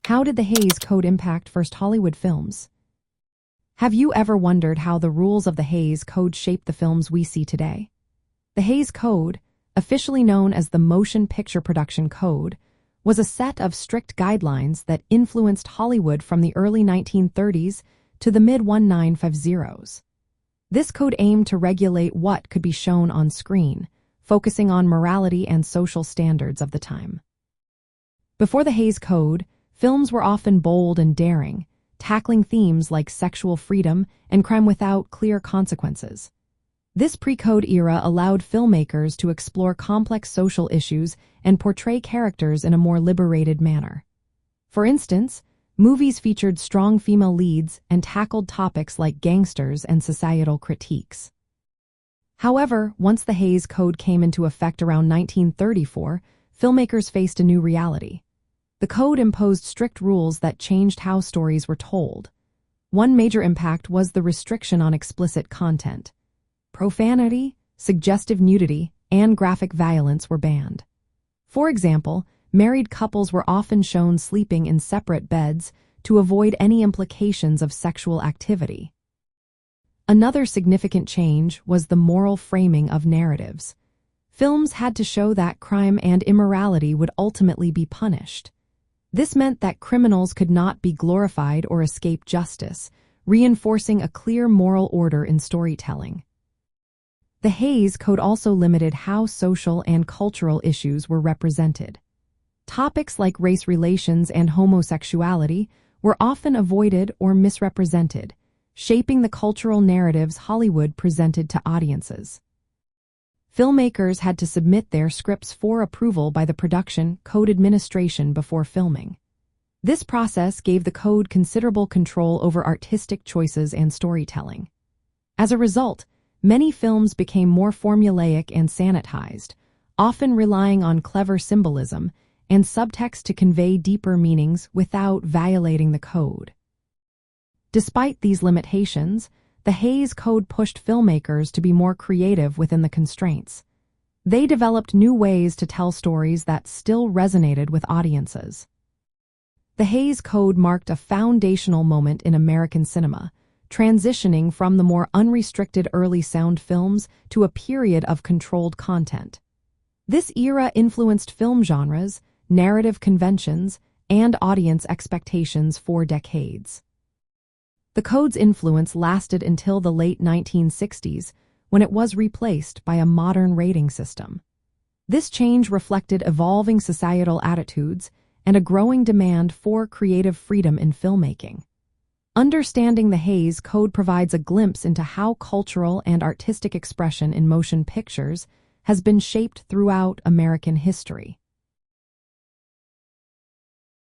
How did the Hays Code impact first Hollywood films? Have you ever wondered how the rules of the Hays Code shaped the films we see today? The Hays Code, officially known as the Motion Picture Production Code, was a set of strict guidelines that influenced Hollywood from the early 1930s to the mid-1950s. This code aimed to regulate what could be shown on screen, focusing on morality and social standards of the time. Before the Hays Code, films were often bold and daring, tackling themes like sexual freedom and crime without clear consequences. This pre-code era allowed filmmakers to explore complex social issues and portray characters in a more liberated manner. For instance, movies featured strong female leads and tackled topics like gangsters and societal critiques. However, once the Hays Code came into effect around 1934, filmmakers faced a new reality. The code imposed strict rules that changed how stories were told. One major impact was the restriction on explicit content. Profanity, suggestive nudity, and graphic violence were banned. For example, married couples were often shown sleeping in separate beds to avoid any implications of sexual activity. Another significant change was the moral framing of narratives. Films had to show that crime and immorality would ultimately be punished. This meant that criminals could not be glorified or escape justice, reinforcing a clear moral order in storytelling. The Hays Code also limited how social and cultural issues were represented. Topics like race relations and homosexuality were often avoided or misrepresented, shaping the cultural narratives Hollywood presented to audiences. Filmmakers had to submit their scripts for approval by the Production Code Administration before filming. This process gave the code considerable control over artistic choices and storytelling. As a result, many films became more formulaic and sanitized, often relying on clever symbolism and subtext to convey deeper meanings without violating the code. Despite these limitations, the Hays Code pushed filmmakers to be more creative within the constraints. They developed new ways to tell stories that still resonated with audiences. The Hays Code marked a foundational moment in American cinema, transitioning from the more unrestricted early sound films to a period of controlled content. This era influenced film genres, narrative conventions, and audience expectations for decades. The code's influence lasted until the late 1960s, when it was replaced by a modern rating system. This change reflected evolving societal attitudes and a growing demand for creative freedom in filmmaking. Understanding the Hays Code provides a glimpse into how cultural and artistic expression in motion pictures has been shaped throughout American history.